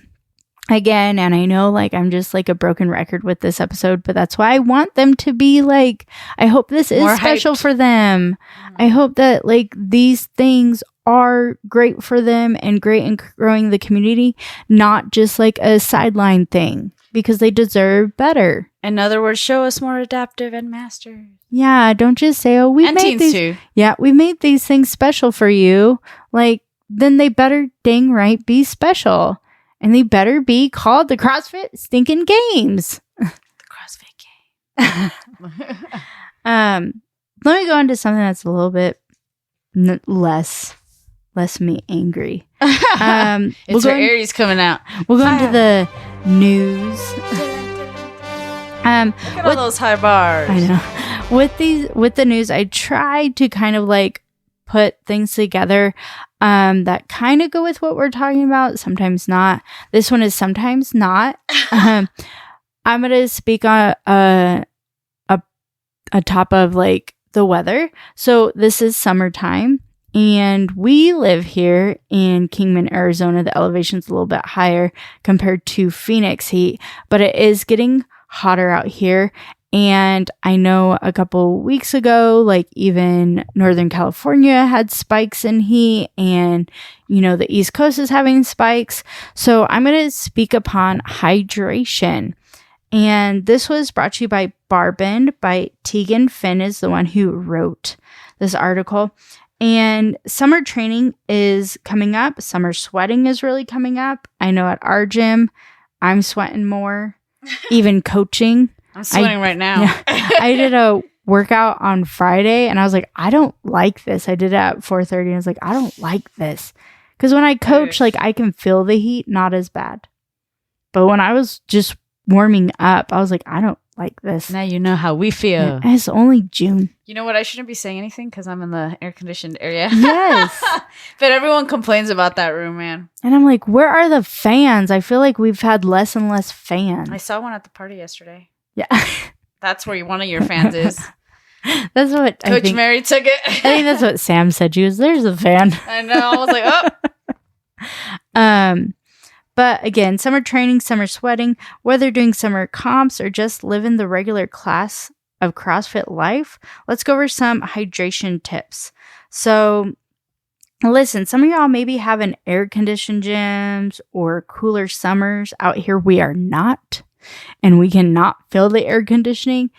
again, and I know like I'm just like a broken record with this episode, but that's why I want them to be like, I hope this is More special hyped. for them. I hope that like these things are great for them and great in growing the community, not just like a sideline thing, because they deserve better. In other words, show us more adaptive and master. Yeah, don't just say, oh, we And made teens these. too. Yeah, we made these things special for you. Like, then they better dang right be special. And they better be called the CrossFit Stinking Games. The CrossFit game. Let me go into something that's a little bit less me angry. It's her Aries coming out. We'll go into the news. Look at all those high bars. I know. With the news, I tried to kind of like put things together that kind of go with what we're talking about. Sometimes not. This one is sometimes not. I'm going to speak on a top of like the weather. So this is summertime. And we live here in Kingman, Arizona. The elevation's a little bit higher compared to Phoenix heat, but it is getting hotter out here. And I know a couple weeks ago, like even Northern California had spikes in heat, and you know, the East Coast is having spikes. So I'm going to speak upon hydration. And this was brought to you by Barbend by Tegan Finn is the one who wrote this article. And summer training is coming up. Summer sweating is really coming up. I know at our gym, I'm sweating more, even coaching. I'm sweating right now. Yeah, I did a workout on Friday and I was like, I don't like this. I did it at 4:30 and I was like, I don't like this. Because when I coach, like I can feel the heat, not as bad. But when I was just warming up, I was like, I don't like this. Now you know how we feel. Yeah, it's only June. You know what? I shouldn't be saying anything because I'm in the air-conditioned area. Yes. But everyone complains about that room, man. And I'm like, where are the fans? I feel like we've had less and less fans. I saw one at the party yesterday. Yeah. That's where one of your fans is. That's what I Coach think. Mary took it. I think that's what Sam said. She was, there's a fan. I know. I was like, oh. But again, summer training, summer sweating, whether doing summer comps or just living the regular class of CrossFit life, let's go over some hydration tips. So listen, some of y'all maybe have an air-conditioned gyms or cooler summers. Out here, we are not. And we cannot feel the air conditioning.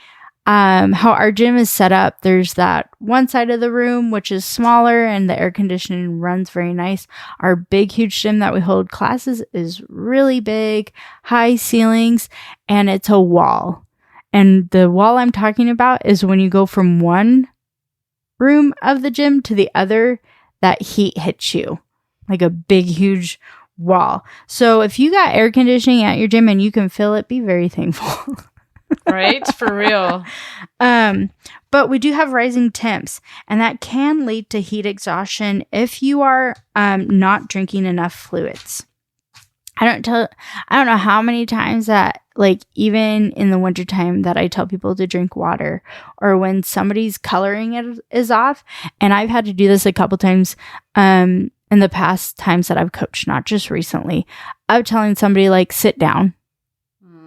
How our gym is set up, there's that one side of the room which is smaller and the air conditioning runs very nice. Our big huge gym that we hold classes is really big, high ceilings, and it's a wall. And the wall I'm talking about is when you go from one room of the gym to the other, that heat hits you like a big huge wall. So if you got air conditioning at your gym and you can feel it, be very thankful. Right? For real. But we do have rising temps, and that can lead to heat exhaustion if you are not drinking enough fluids. I don't know how many times that, like, even in the wintertime that I tell people to drink water, or when somebody's coloring is off, and I've had to do this a couple times in the past times that I've coached, not just recently, of telling somebody like sit down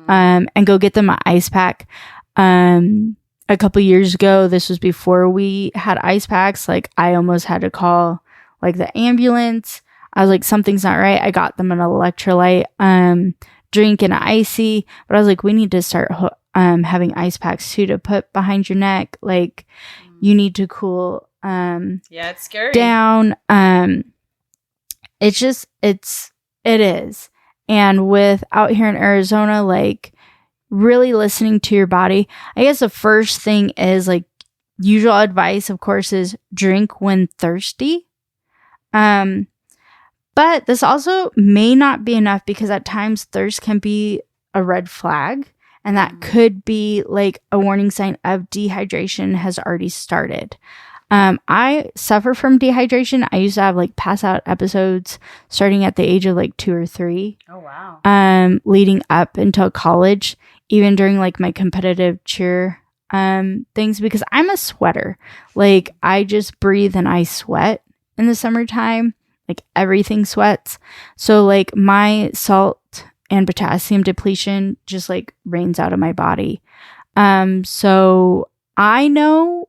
and go get them an ice pack. A couple years ago, this was before we had ice packs, like I almost had to call like the ambulance. I was like, something's not right. I got them an electrolyte drink and an icy, but I was like, we need to start having ice packs too to put behind your neck. Like you need to cool it's scary down. It is. And with out here in Arizona, like really listening to your body, I guess the first thing is like usual advice, of course, is drink when thirsty. But this also may not be enough because at times thirst can be a red flag, and that could be like a warning sign of dehydration has already started. I suffer from dehydration. I used to have like pass out episodes starting at the age of like 2 or 3. Oh, wow. Leading up until college, even during like my competitive cheer things, because I'm a sweater. Like I just breathe and I sweat in the summertime. Like everything sweats. So like my salt and potassium depletion just like rains out of my body. So I know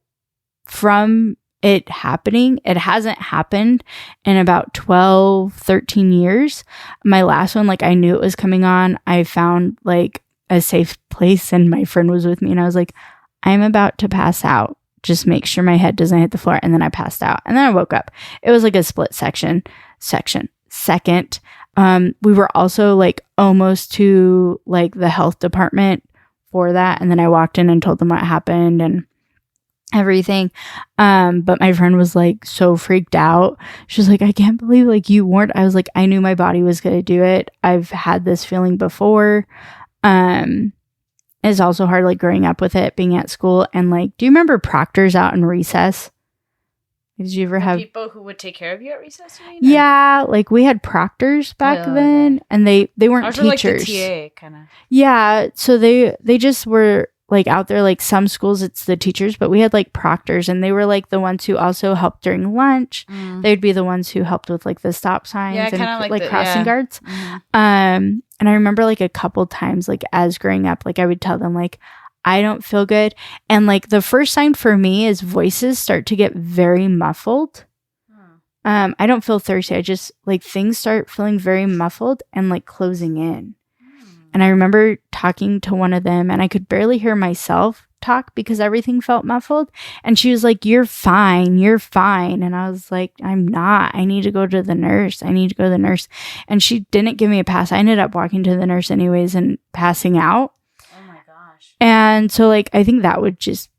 from it happening, it hasn't happened in about 12, 13 years. My last one, like I knew it was coming on. I found like a safe place and my friend was with me and I was like, I'm about to pass out. Just make sure my head doesn't hit the floor. And then I passed out. And then I woke up. It was like a split second. We were also like almost to like the health department for that. And then I walked in and told them what happened and everything. But my friend was like so freaked out. She was like, I can't believe like you weren't. I was like, I knew my body was going to do it. I've had this feeling before. It's also hard like growing up with it, being at school. And like, do you remember proctors out in recess? Did you ever have people who would take care of you at recess? You mean, yeah, like we had proctors back then, and they weren't teachers. Like the TA kind of. Yeah, so they just were like out there. Like some schools, it's the teachers, but we had like proctors, and they were like the ones who also helped during lunch. They'd be the ones who helped with like the stop signs and like crossing guards. And I remember like a couple times, like as growing up, like I would tell them like, I don't feel good. And like the first sign for me is voices start to get very muffled. I don't feel thirsty. I just like things start feeling very muffled and like closing in. And I remember talking to one of them and I could barely hear myself talk because everything felt muffled. And she was like, you're fine. You're fine. And I was like, I'm not. I need to go to the nurse. And she didn't give me a pass. I ended up walking to the nurse anyways and passing out. And so, like, I think that would just,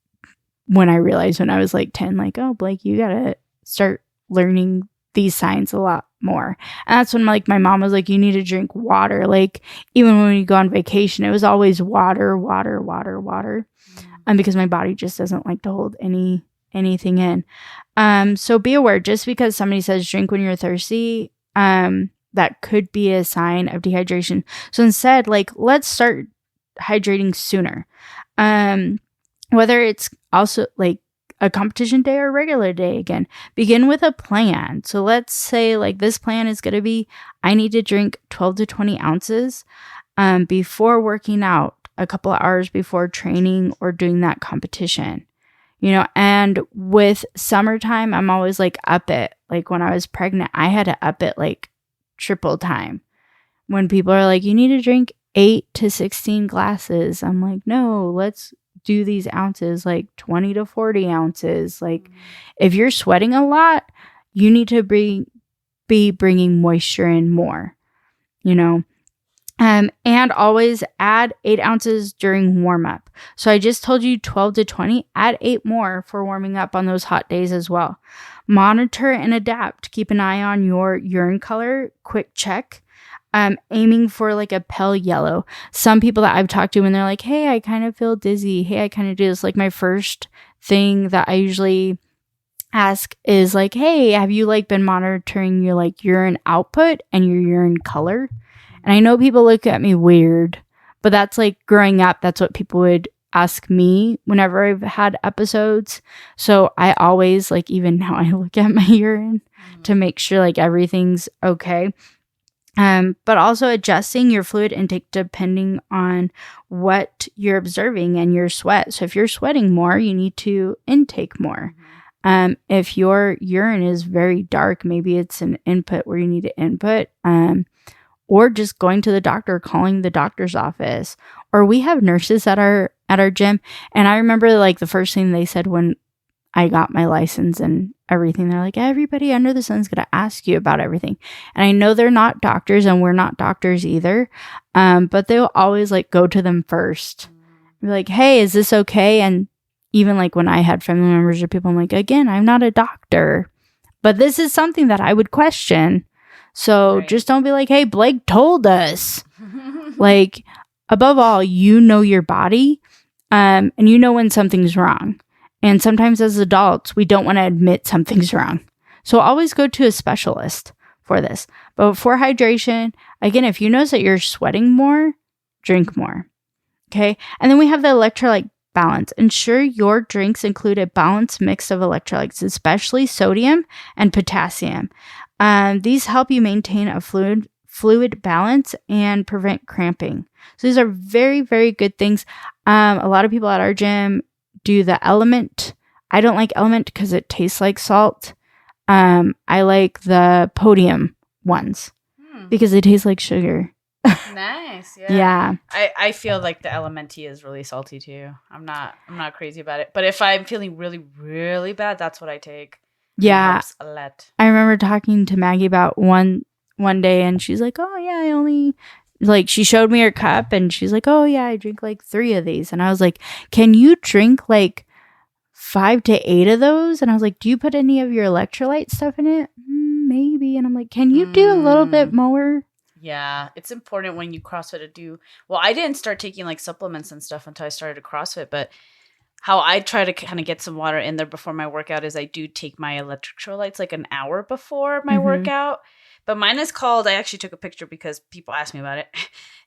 when I realized when I was like 10, like, oh, Blake, you got to start learning these signs a lot more. And that's when, like, my mom was like, you need to drink water. Like, even when we go on vacation, it was always water. Because my body just doesn't like to hold anything in. So be aware, just because somebody says drink when you're thirsty, that could be a sign of dehydration. So instead, like, let's start hydrating sooner. Whether it's also like a competition day or a regular day, again, begin with a plan. So let's say like this plan is going to be, I need to drink 12 to 20 ounces before working out, a couple of hours before training or doing that competition, you know. And with summertime, I'm always like up it. Like when I was pregnant, I had to up it like triple time. When people are like, you need to drink 8 to 16 glasses. I'm like, no, let's do these ounces, like 20 to 40 ounces. Like if you're sweating a lot, you need to be bringing moisture in more, you know. And always add 8 ounces during warm up. So I just told you 12 to 20, add 8 more for warming up on those hot days as well. Monitor and adapt. Keep an eye on your urine color. Quick check. Aiming for like a pale yellow. Some people that I've talked to when they're like, hey, I kind of feel dizzy. Hey, I kind of do this. Like my first thing that I usually ask is like, hey, have you like been monitoring your like urine output and your urine color? And I know people look at me weird, but that's like growing up. That's what people would ask me whenever I've had episodes. So I always, like, even now I look at my urine to make sure like everything's okay. But also adjusting your fluid intake depending on what you're observing and your sweat. So if you're sweating more, you need to intake more. If your urine is very dark, maybe it's an input where you need to input, or just going to the doctor, calling the doctor's office. Or we have nurses at our gym. And I remember like the first thing they said when I got my license and everything, they're like, everybody under the sun's going to ask you about everything. And I know they're not doctors and we're not doctors either. But they'll always like go to them first. Be like, hey, is this okay? And even like when I had family members or people, I'm like, again, I'm not a doctor, but this is something that I would question. So just don't be like, hey, Blake told us. Like, above all, you know your body, and you know when something's wrong. And sometimes as adults, we don't want to admit something's wrong. So always go to a specialist for this. But for hydration, again, if you notice that you're sweating more, drink more. Okay. And then we have the electrolyte balance. Ensure your drinks include a balanced mix of electrolytes, especially sodium and potassium. These help you maintain a fluid balance and prevent cramping. So these are very, very good things. A lot of people at our gym do the Element. I don't like Element because it tastes like salt. I like the Podium ones because it tastes like sugar. Nice. Yeah. I feel like the Elementi is really salty too. I'm not crazy about it. But if I'm feeling really, really bad, that's what I take. Yeah. It helps a lot. I remember talking to Maggie about one day and she's like, oh yeah, I only, like, she showed me her cup and she's like, oh yeah, I drink like 3 of these. And I was like, can you drink like 5 to 8 of those? And I was like, do you put any of your electrolyte stuff in it? Maybe. And I'm like, can you do a little bit more? Yeah, it's important when you CrossFit to do. Well, I didn't start taking like supplements and stuff until I started CrossFit, but how I try to kind of get some water in there before my workout is I do take my electrolytes like an hour before my workout. But mine is called, I actually took a picture because people asked me about it.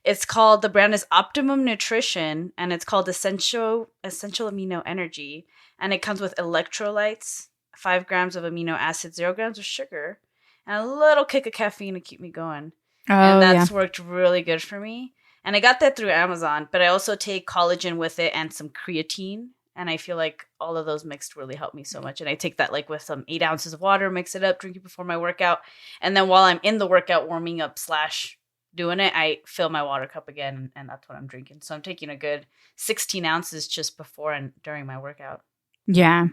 It's called, the brand is Optimum Nutrition, and it's called Essential Amino Energy. And it comes with electrolytes, 5 grams of amino acids, 0 grams of sugar, and a little kick of caffeine to keep me going. And that's worked really good for me. And I got that through Amazon, but I also take collagen with it and some creatine. And I feel like all of those mixed really help me so much. And I take that like with some 8 ounces of water, mix it up, drink it before my workout. And then while I'm in the workout, warming up / doing it, I fill my water cup again. And that's what I'm drinking. So I'm taking a good 16 ounces just before and during my workout. Yeah.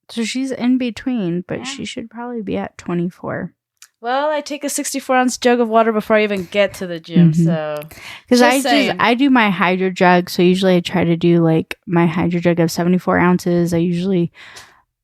So she's in between, but she should probably be at 24. Well, I take a 64-ounce jug of water before I even get to the gym, so... Because I do my hydro jug, so usually I try to do, like, my hydro jug of 74 ounces. I usually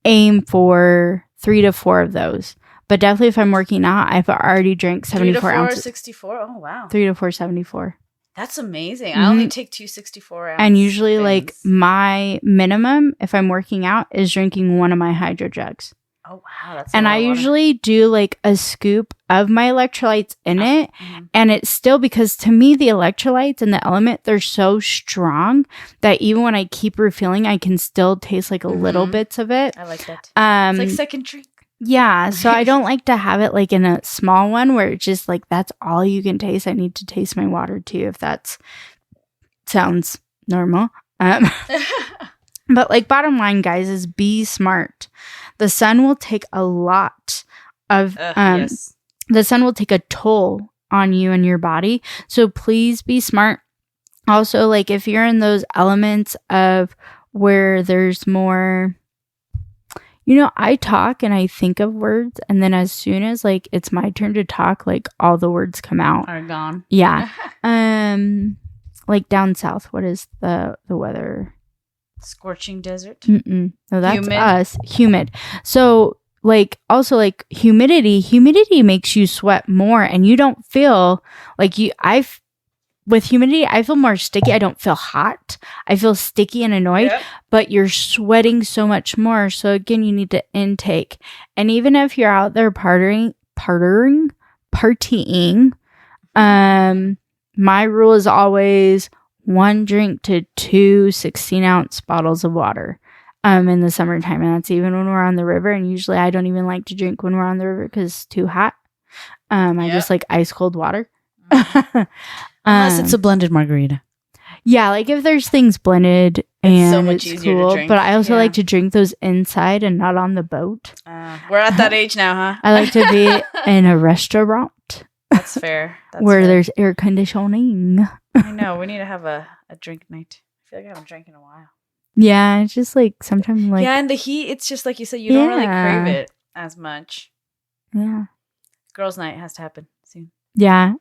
aim for 3 to 4 of those. But definitely if I'm working out, I've already drank 74 3 to 4, ounces. 64? Oh, wow. 3 to 4, 74. That's amazing. I only take 2 64 ounce And usually, things. like, my minimum, if I'm working out, is drinking one of my hydro jugs. Oh, wow. That's And I usually do like a scoop of my electrolytes in it. And it's still, because to me, the electrolytes and the Element, they're so strong that even when I keep refilling, I can still taste like a little bits of it. I like that. It's like second drink. Yeah. So I don't like to have it like in a small one where it's just like, that's all you can taste. I need to taste my water too, if that sounds normal. But like, bottom line, guys, is be smart. The sun will take a lot of, the sun will take a toll on you and your body. So please be smart. Also, like, if you're in those elements of where there's more, you know, I talk and I think of words, and then as soon as like it's my turn to talk, like all the words come out. Are gone. Yeah. Like down south, what is the weather? Scorching desert. No, that's Humid. us. Humid. So like, also like humidity makes you sweat more, and you don't feel like with humidity, I feel more sticky. I don't feel hot. I feel sticky and annoyed, but you're sweating so much more. So again, you need to intake. And even if you're out there partying, my rule is always 1 drink to 2 16-ounce bottles of water in the summertime. And that's even when we're on the river. And usually I don't even like to drink when we're on the river because it's too hot. I just like ice cold water. Unless it's a blended margarita. Yeah, like if there's things blended and so much it's easier to cool. drink. But I also Yeah. like to drink those inside and not on the boat. We're at that age now, huh? I like to be in a restaurant That's fair. That's where fair. there's air conditioning. I know. We need to have a drink night. I feel like I haven't drank in a while. Yeah, it's just like sometimes like yeah, and the heat, it's just like you said, you don't really Yeah. crave it as much. yeah. Girls' night has to happen soon. Yeah.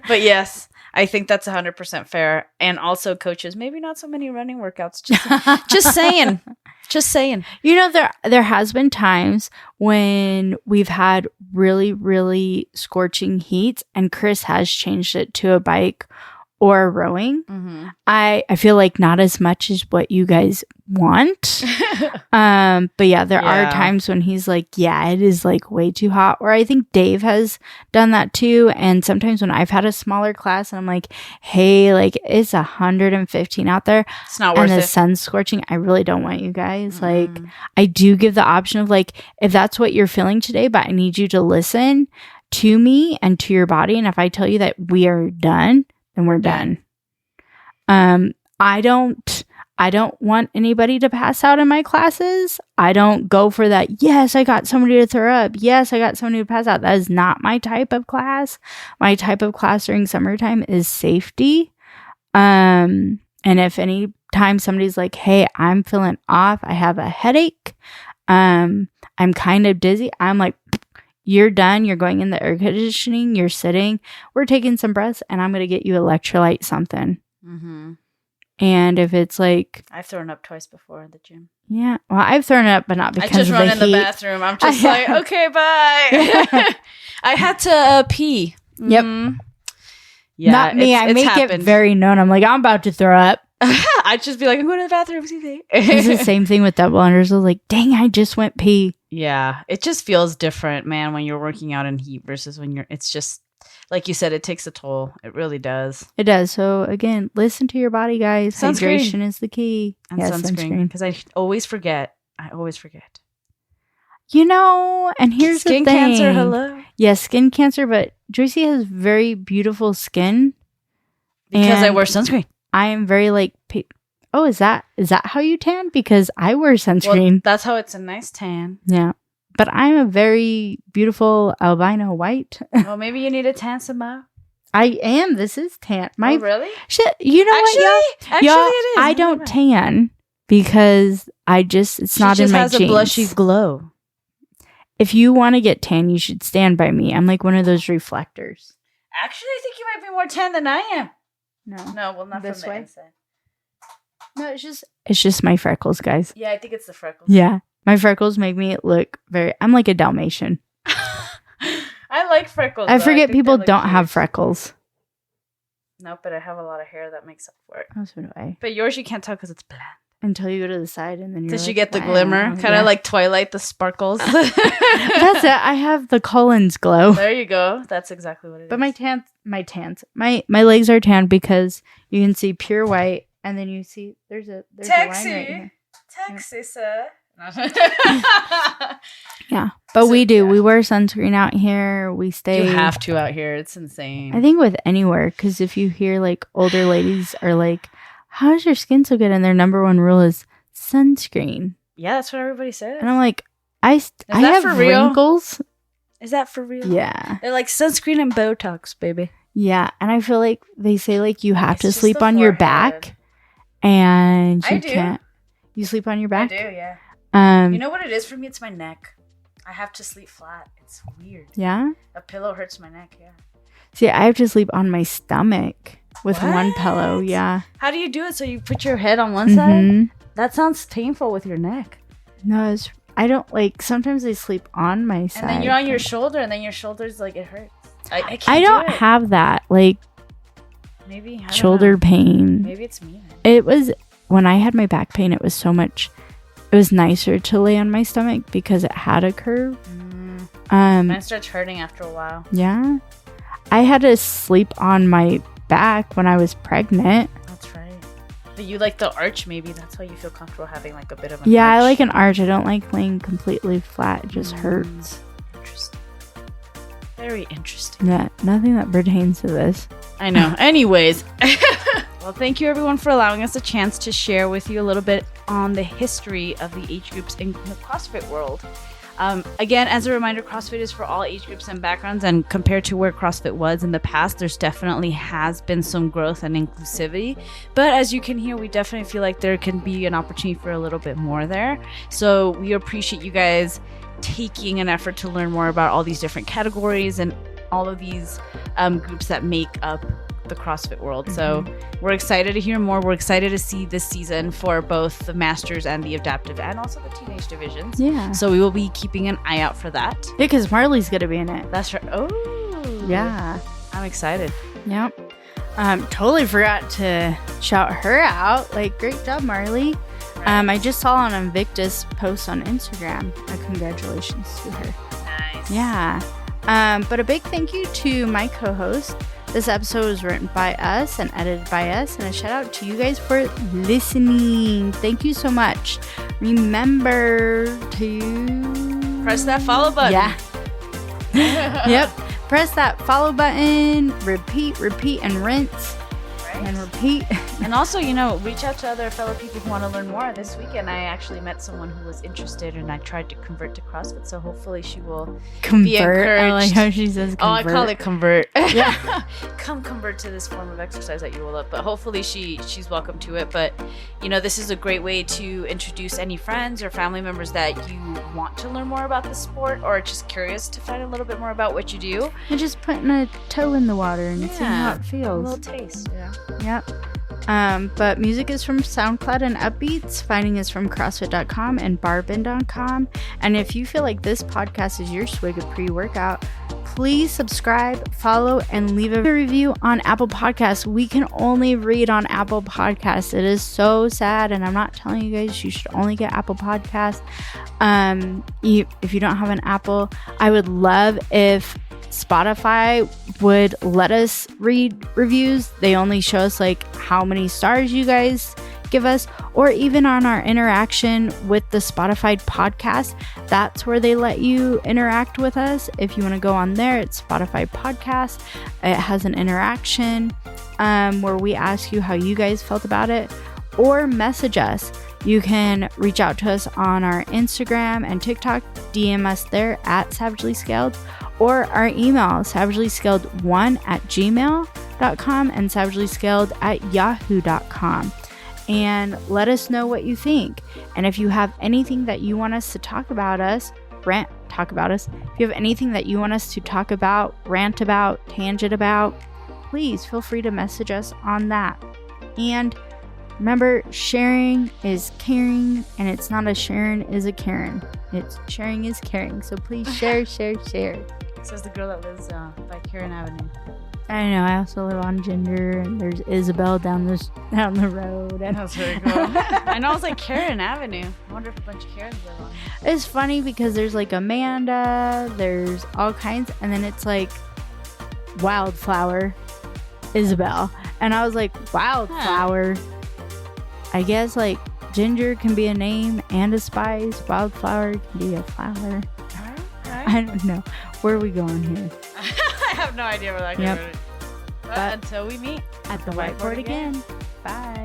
But yes, I think that's 100% fair. And also, coaches, maybe not so many running workouts. Just saying. Just saying. You know, there has been times when we've had really, really scorching heat and Chris has changed it to a bike or rowing. Mm-hmm. I feel like not as much as what you guys want. But yeah, there are times when he's like, yeah, it is like way too hot. Or I think Dave has done that too. And sometimes when I've had a smaller class and I'm like, hey, like it's 115 out there It's not and worth the it. sun's scorching, I really don't want you guys. Like I do give the option of like, if that's what you're feeling today, but I need you to listen to me and to your body. And if I tell you that we are done, then we're done. I don't want anybody to pass out in my classes. I don't go for that. Yes, I got somebody to throw up. Yes, I got somebody to pass out. That is not my type of class. My type of class during summertime is safety. And if any time somebody's like, hey, I'm feeling off, I have a headache, I'm kind of dizzy, I'm like, you're done. You're going in the air conditioning. You're sitting. We're taking some breaths, and I'm going to get you electrolyte something. Mm-hmm. And if it's like, I've thrown up twice before at the gym. yeah, well, I've thrown it up, but not because I just of run the in the heat. bathroom. I'm just like, okay, bye. I had to pee. Yep. Mhm. Yeah, not me. I it's make happened. it very known. I'm like, I'm about to throw up. I'd just be like, I'm going to the bathroom. See you. It's the same thing with double unders. I was like, dang, I just went pee. Yeah, it just feels different, man, when you're working out in heat versus when you're, it's just, like you said, it takes a toll. It really does. It does. So again, listen to your body, guys. Sunscreen. Hydration is the key. And Yes, sunscreen. Because I always forget. You know, and here's Skin the thing. cancer, hello. Yes, skin cancer, but Joycey has very beautiful skin. Because I And wear sunscreen. I am very like, oh, is that how you tan? Because I wear Well, sunscreen. that's how it's a nice tan. Yeah. But I'm a very beautiful albino white. Well, maybe you need to tan some more. I am. This is tan. My Oh, really? shit. You know Actually, what, y'all? it is. I don't tan because it's not in my She just has genes. a blushy glow. If you want to get tan, you should stand by me. I'm like one of those reflectors. Actually, I think you might be more tan than I am. No. No, well, not This from the way? inside. No, it's just my freckles, guys. Yeah, I think it's the freckles. Yeah. My freckles make me look I'm like a Dalmatian. I like freckles. I though. forget think people they look don't cute. have freckles. No, but I have a lot of hair that makes up for it. Oh, so do I. But yours you can't tell because it's blonde. Until you go to the side and then you're Does like, you get the wow. glimmer? Kind of Yeah. like Twilight, the sparkles. That's it. I have the Collins glow. There you go. That's exactly what it is. But my legs are tan because you can see pure white, and then you see there's a line right here. Taxi, sir. Yeah, but we do. We wear sunscreen out here. We stay. You have to out here. It's insane. I think with anywhere, because if you hear like older ladies are like, "How is your skin so good?" and their number one rule is sunscreen, Yeah, that's what everybody says. and I'm like, I that have for real? wrinkles. Is that for real? Yeah, They're like sunscreen and Botox, baby. yeah, and I feel like they say like you have It's to just sleep the on your forehead. back, and I you do. can't. You sleep on your back. I do, yeah. You You know what it is for me? It's my neck. I have to sleep flat. It's weird. yeah. A pillow hurts my neck, yeah. See, I have to sleep on my stomach with one pillow. What? Yeah. How do you do it? So you put your head on one side? Mhm. That sounds painful with your neck. No, I don't like. Sometimes I sleep on my side. And then you're on your shoulder, and then your shoulders, like, it hurts. I can't I don't do it. have that like Maybe. I don't shoulder know. pain. Maybe it's me then. It was when I had my back pain. It was so much. It was nicer to lay on my stomach because it had a curve. Mine starts hurting after a while. Yeah. I had to sleep on my back when I was pregnant. That's right. But you like the arch, maybe that's why you feel comfortable having like a bit of an Yeah, arch. I like an arch. I don't like laying completely flat. It just hurts. Interesting. Very interesting. Yeah, nothing that pertains to this. I know. Anyways. Well, thank you everyone for allowing us a chance to share with you a little bit on the history of the age groups in the CrossFit world. Again, as a reminder, CrossFit is for all age groups and backgrounds, and compared to where CrossFit was in the past, there's definitely has been some growth and inclusivity. But as you can hear, we definitely feel like there can be an opportunity for a little bit more there. So we appreciate you guys taking an effort to learn more about all these different categories and all of these groups that make up the CrossFit world. So we're excited to hear more. We're excited to see this season for both the Masters and the Adaptive and also the Teenage divisions. Yeah. So we will be keeping an eye out for that. Yeah, because Marley's going to be in it. That's right. Oh. Yeah. I'm excited. Yep. Totally forgot to shout her out. Like, great job, Marley. I just saw on Invictus post on Instagram. Congratulations to her. Nice. Yeah. But a big thank you to my co-host. This episode was written by us and edited by us, and a shout out to you guys for listening. Thank you so much. Remember to press that follow button. Yeah. Yep. Press that follow button. Repeat, and rinse. And repeat. And also, reach out to other fellow people who want to learn more. This weekend, I actually met someone who was interested, and I tried to convert to CrossFit. So hopefully, she will be encouraged. I like how she says convert. Oh, I call it convert. Yeah. Come convert to this form of exercise that you will love. But hopefully, she's welcome to it. But this is a great way to introduce any friends or family members that you want to learn more about the sport, or just curious to find a little bit more about what you do. And just putting a toe in the water and seeing how it feels. A little taste. Yeah. Yep. But music is from SoundCloud and Uppbeatz. Finding is from CrossFit.com and Barbin.com. And if you feel like this podcast is your swig of pre-workout, please subscribe, follow, and leave a review on Apple Podcasts. We can only read on Apple Podcasts. It is so sad, and I'm not telling you guys you should only get Apple Podcasts. If you don't have an Apple, I would love if Spotify would let us read reviews. They only show us like how many stars you guys give us, or even on our interaction with the Spotify podcast. That's where they let you interact with us. If you want to go on there, it's Spotify podcast. It has an interaction where we ask you how you guys felt about it, or message us. You can reach out to us on our Instagram and TikTok, DM us there at Savagely Scaled, or our email, savagelyscaled1@gmail.com and savagelyscaled@yahoo.com. And let us know what you think. And if you have anything that you want us to talk about us, if you have anything that you want us to talk about, rant about, tangent about, please feel free to message us on that. And remember, sharing is caring, and it's not a Sharon is a Karen. It's sharing is caring. So please share. Says the girl that lives by Karen Avenue. I know. I also live on Ginger, and there's Isabel down the road. And That's very cool. I know, it's like Karen Avenue. I wonder if a bunch of Karens live on it. It's funny because there's like Amanda, there's all kinds, and then it's like Wildflower Isabel. And I was like, Wildflower. I guess like Ginger can be a name and a spice. Wildflower can be a flower. Alright. I don't know. Where are we going here? I have no idea where that goes. Yep. But until we meet At the whiteboard again. Bye.